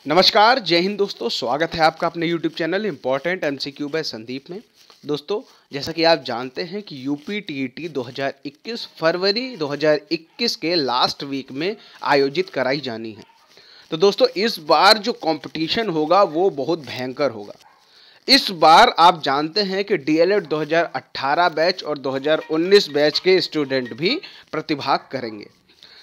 नमस्कार, जय हिंद दोस्तों। स्वागत है आपका अपने YouTube channel important MCQ by Sandeep में। दोस्तों, जैसा कि आप जानते हैं कि यूपी टीईटी 2021 फरवरी 2021 के लास्ट वीक में आयोजित कराई जानी है। तो दोस्तों, इस बार जो कंपटीशन होगा वो बहुत भयंकर होगा। इस बार आप जानते हैं कि डीएलएड 2018 बैच और 2019 बैच के स्टूडेंट भी प्रतिभाग करेंगे।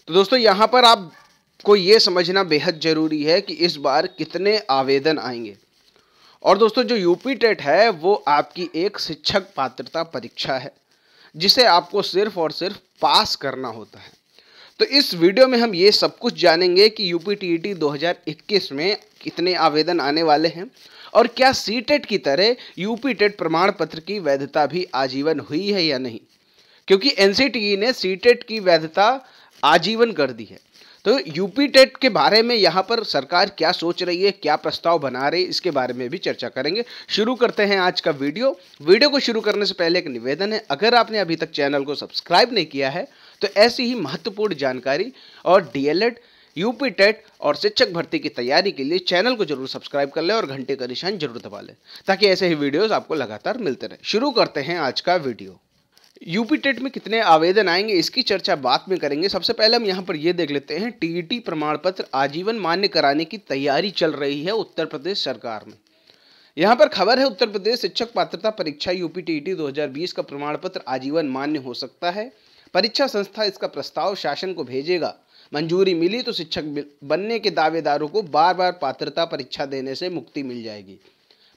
तो दोस्तों, यहाँ पर आपको ये समझना बेहद ज़रूरी है कि इस बार कितने आवेदन आएंगे। और दोस्तों, जो यूपी टेट है वो आपकी एक शिक्षक पात्रता परीक्षा है जिसे आपको सिर्फ और सिर्फ पास करना होता है। तो इस वीडियो में हम ये सब कुछ जानेंगे कि यूपी टीईटी 2021 में कितने आवेदन आने वाले हैं और क्या सीटेट की तरह यूपी टेट प्रमाण पत्र की वैधता भी आजीवन हुई है या नहीं, क्योंकि एनसीटीई ने सीटेट की वैधता आजीवन कर दी है। तो यूपी टेट के बारे में यहाँ पर सरकार क्या सोच रही है, क्या प्रस्ताव बना रही है, इसके बारे में भी चर्चा करेंगे। शुरू करते हैं आज का वीडियो को शुरू करने से पहले एक निवेदन है, अगर आपने अभी तक चैनल को सब्सक्राइब नहीं किया है तो ऐसी ही महत्वपूर्ण जानकारी और डीएलएड, यूपी टेट और शिक्षक भर्ती की तैयारी के लिए चैनल को जरूर सब्सक्राइब कर लें और घंटे का निशान जरूर दबा लें ताकि ऐसे ही वीडियोस आपको लगातार मिलते रहे। शुरू करते हैं आज का वीडियो। यूपी टेट में कितने आवेदन आएंगे इसकी चर्चा बाद में करेंगे। सबसे पहले हम यहाँ पर यह देख लेते हैं, टीईटी प्रमाण पत्र आजीवन मान्य कराने की तैयारी चल रही है उत्तर प्रदेश सरकार में। यहाँ पर खबर है, उत्तर प्रदेश शिक्षक पात्रता परीक्षा यूपी टीईटी 2020 का प्रमाण पत्र आजीवन मान्य हो सकता है। परीक्षा संस्था इसका प्रस्ताव शासन को भेजेगा। मंजूरी मिली तो शिक्षक बनने के दावेदारों को बार बार पात्रता परीक्षा देने से मुक्ति मिल जाएगी।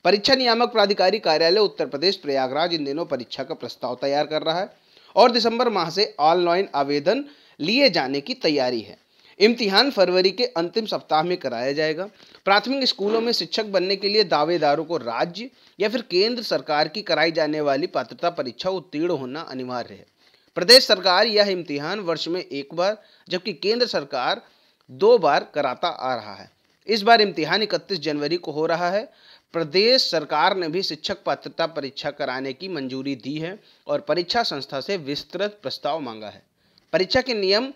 परीक्षा नियामक प्राधिकारी कार्यालय उत्तर प्रदेश प्रयागराज इन दिनों परीक्षा का प्रस्ताव तैयार कर रहा है और दिसंबर माह से ऑनलाइन आवेदन लिए जाने की तैयारी है। इम्तिहान फरवरी के अंतिम सप्ताह में कराया जाएगा। प्राथमिक स्कूलों में शिक्षक बनने के लिए दावेदारों को राज्य या फिर केंद्र सरकार की कराई जाने वाली पात्रता परीक्षा उत्तीर्ण होना अनिवार्य है। प्रदेश सरकार यह इम्तिहान वर्ष में एक बार जबकि केंद्र सरकार 2 बार कराता आ रहा है। इस बार इम्तिहान 31 जनवरी को हो रहा है। प्रदेश सरकार ने भी शिक्षक पात्रता परीक्षा कराने की मंजूरी दी है और परीक्षा संस्था से विस्तृत प्रस्ताव मांगा है। परीक्षा के नियम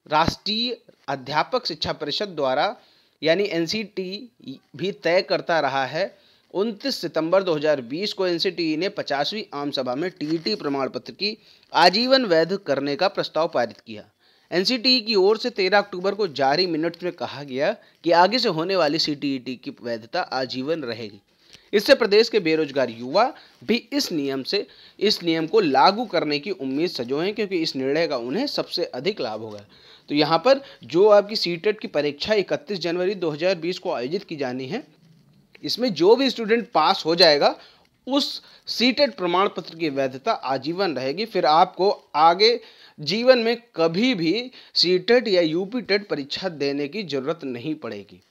राष्ट्रीय अध्यापक शिक्षा परिषद द्वारा यानी एनसीटीई भी तय करता रहा है। 29 सितंबर 2020 को एनसीटीई ने 50वीं आम सभा में टीईटी प्रमाण पत्र की आजीवन वैध करने का प्रस्ताव पारित किया। एनसीटीई की ओर से 13 अक्टूबर को जारी मिनट्स में कहा गया कि आगे से होने वाली सीटीईटी की वैधता आजीवन रहेगी। इससे प्रदेश के बेरोजगार युवा भी इस नियम को लागू करने की उम्मीद सजोए हैं, क्योंकि इस निर्णय का उन्हें सबसे अधिक लाभ होगा। तो यहाँ पर जो आपकी सीटेट की परीक्षा 31 जनवरी 2020 को आयोजित की जानी है, इसमें जो भी स्टूडेंट पास हो जाएगा उस सीटेट प्रमाण पत्र की वैधता आजीवन रहेगी। फिर आपको आगे जीवन में कभी भी सीटेट या यूपी टेट परीक्षा देने की जरूरत नहीं पड़ेगी।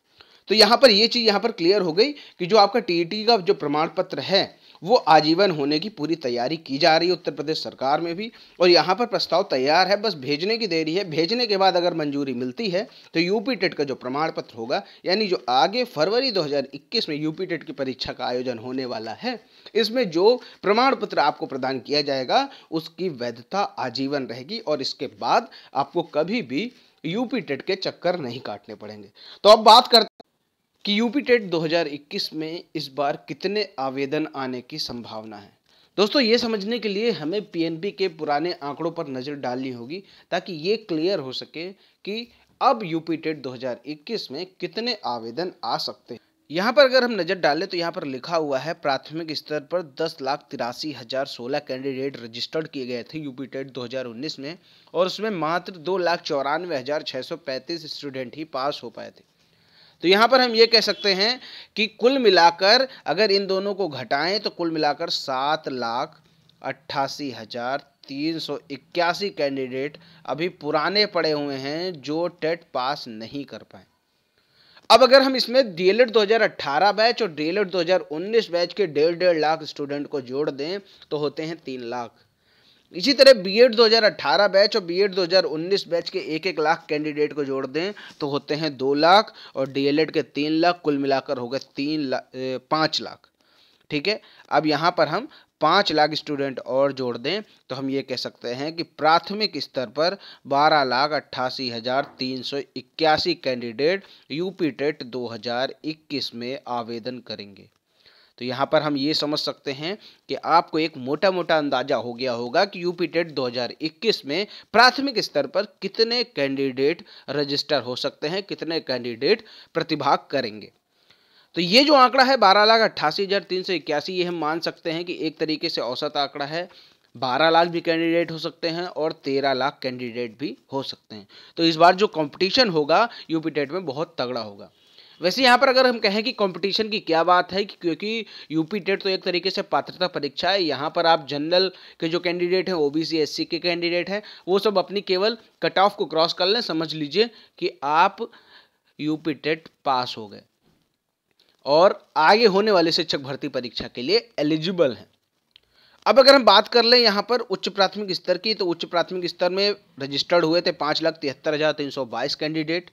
तो यहाँ पर ये चीज़ यहाँ पर क्लियर हो गई कि जो आपका टीईटी का जो प्रमाण पत्र है वो आजीवन होने की पूरी तैयारी की जा रही है उत्तर प्रदेश सरकार में भी, और यहाँ पर प्रस्ताव तैयार है, बस भेजने की देरी है। भेजने के बाद अगर मंजूरी मिलती है तो यूपी टेट का जो प्रमाण पत्र होगा, यानी जो आगे फरवरी 2021 में यूपी टेट की परीक्षा का आयोजन होने वाला है, इसमें जो प्रमाण पत्र आपको प्रदान किया जाएगा उसकी वैधता आजीवन रहेगी और इसके बाद आपको कभी भी यूपी टेट के चक्कर नहीं काटने पड़ेंगे। तो अब बात करते कि यूपी टेट 2021 में इस बार कितने आवेदन आने की संभावना है। दोस्तों, ये समझने के लिए हमें पीएनबी के पुराने आंकड़ों पर नज़र डालनी होगी ताकि ये क्लियर हो सके कि अब यूपी टेट 2021 में कितने आवेदन आ सकते हैं। यहाँ पर अगर हम नज़र डालें तो यहाँ पर लिखा हुआ है, प्राथमिक स्तर पर 10,83,016 कैंडिडेट रजिस्टर्ड किए गए थे यूपी टेट 2019 में, और उसमें मात्र 2,94,635 स्टूडेंट ही पास हो पाए थे। तो यहाँ पर हम ये कह सकते हैं कि कुल मिलाकर अगर इन दोनों को घटाएं तो कुल मिलाकर 7,88,381 कैंडिडेट अभी पुराने पड़े हुए हैं जो टेट पास नहीं कर पाए। अब अगर हम इसमें डीएलएड 2018 बैच और डीएलएड 2019 बैच के 1.5 लाख स्टूडेंट को जोड़ दें तो होते हैं 3 लाख। इसी तरह बीएड 2018 बैच और बीएड 2019 बैच के 1-1 लाख कैंडिडेट को जोड़ दें तो होते हैं 2 लाख, और डीएलएड के 3 लाख, कुल मिलाकर हो गए 5 लाख। ठीक है, अब यहाँ पर हम 5 लाख स्टूडेंट और जोड़ दें तो हम ये कह सकते हैं कि प्राथमिक स्तर पर 12,88,381 कैंडिडेट यूपी टेट 2021 में आवेदन करेंगे। तो यहाँ पर हम ये समझ सकते हैं कि आपको एक मोटा मोटा अंदाजा हो गया होगा कि यूपी टेट 2021 में प्राथमिक स्तर पर कितने कैंडिडेट रजिस्टर हो सकते हैं, कितने कैंडिडेट प्रतिभाग करेंगे। तो ये जो आंकड़ा है 12,88,381, ये हम मान सकते हैं कि एक तरीके से औसत आंकड़ा है। 12 लाख भी कैंडिडेट हो सकते हैं और 13 लाख कैंडिडेट भी हो सकते हैं। तो इस बार जो कंपटीशन होगा यूपी टेट में बहुत तगड़ा होगा। वैसे यहाँ पर अगर हम कहें कि कंपटीशन की क्या बात है, क्योंकि यूपी टेट तो एक तरीके से पात्रता परीक्षा है। यहाँ पर आप जनरल के जो कैंडिडेट हैं, ओबीसी एससी के कैंडिडेट हैं, वो सब अपनी केवल कट ऑफ को क्रॉस कर लें, समझ लीजिए कि आप यूपी टेट पास हो गए और आगे होने वाले शिक्षक भर्ती परीक्षा के लिए एलिजिबल हैं। अब अगर हम बात कर लें यहाँ पर उच्च प्राथमिक स्तर की, तो उच्च प्राथमिक स्तर में रजिस्टर्ड हुए थे 5,73,322 कैंडिडेट,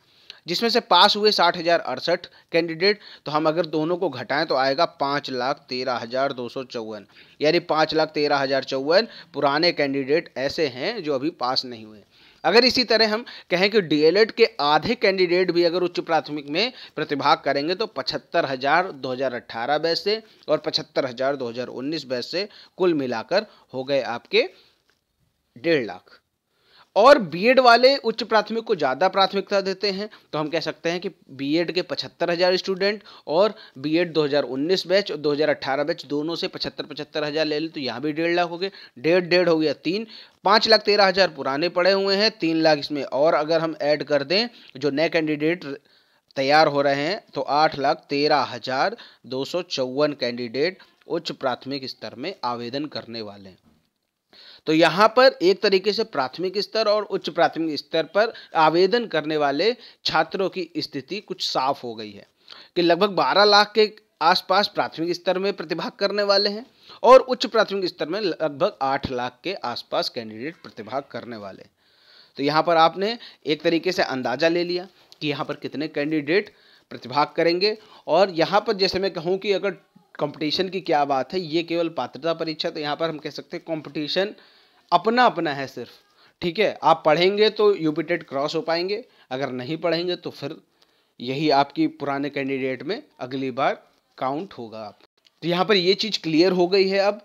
जिसमें से पास हुए 60,068 कैंडिडेट। तो हम अगर दोनों को घटाएं तो आएगा 5,13,254, यानी 5,13,054 पुराने कैंडिडेट ऐसे हैं जो अभी पास नहीं हुए। अगर इसी तरह हम कहें कि डीएलएड के आधे कैंडिडेट भी अगर उच्च प्राथमिक में प्रतिभाग करेंगे तो 75,000 2018 बैच से और 75,000 2019 बैच से कुल मिलाकर हो गए आपके 1.5 लाख। और बीएड वाले उच्च प्राथमिक को ज़्यादा प्राथमिकता देते हैं, तो हम कह सकते हैं कि बीएड के 75,000 स्टूडेंट और बीएड 2019 बैच और 2018 बैच दोनों से 75,000 ले लें तो यहाँ भी 1.5 लाख हो गए। 1.5 हो गया 3, 5,13,000 पुराने पड़े हुए हैं, 3 लाख इसमें और अगर हम ऐड कर दें जो नए कैंडिडेट तैयार हो रहे हैं तो 8,13,254 कैंडिडेट उच्च प्राथमिक स्तर में आवेदन करने वाले हैं। तो यहाँ पर एक तरीके से प्राथमिक स्तर और उच्च प्राथमिक स्तर पर आवेदन करने वाले छात्रों की स्थिति कुछ साफ हो गई है कि लगभग 12 लाख के आसपास प्राथमिक स्तर में प्रतिभाग करने वाले हैं और उच्च प्राथमिक स्तर में लगभग 8 लाख के आसपास कैंडिडेट प्रतिभाग करने वाले हैं। तो यहाँ पर आपने एक तरीके से अंदाजा ले लिया कि यहाँ पर कितने कैंडिडेट प्रतिभाग करेंगे। और यहाँ पर जैसे मैं कहूँ कि अगर कंपटीशन की क्या बात है, ये केवल पात्रता परीक्षा, तो यहाँ पर हम कह सकते हैं कंपटीशन अपना अपना है सिर्फ। ठीक है, आप पढ़ेंगे तो यूपी टेट क्रॉस हो पाएंगे, अगर नहीं पढ़ेंगे तो फिर यही आपकी पुराने कैंडिडेट में अगली बार काउंट होगा आप। तो यहाँ पर ये चीज़ क्लियर हो गई है अब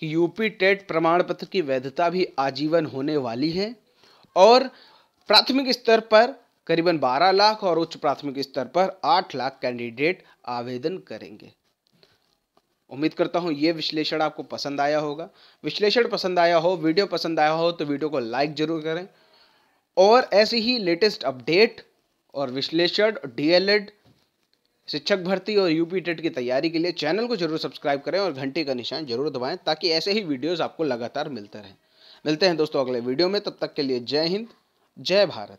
कि यूपी टेट प्रमाण पत्र की वैधता भी आजीवन होने वाली है और प्राथमिक स्तर पर करीबन 12 लाख और उच्च प्राथमिक स्तर पर 8 लाख कैंडिडेट आवेदन करेंगे। उम्मीद करता हूँ ये विश्लेषण आपको पसंद आया होगा। विश्लेषण पसंद आया हो, वीडियो पसंद आया हो तो वीडियो को लाइक जरूर करें और ऐसे ही लेटेस्ट अपडेट और विश्लेषण डीएलएड शिक्षक भर्ती और यूपी टेट की तैयारी के लिए चैनल को जरूर सब्सक्राइब करें और घंटे का निशान जरूर दबाएं ताकि ऐसे ही वीडियोस आपको लगातार मिलते रहें। मिलते हैं दोस्तों अगले वीडियो में, तब तक के लिए जय हिंद, जय भारत।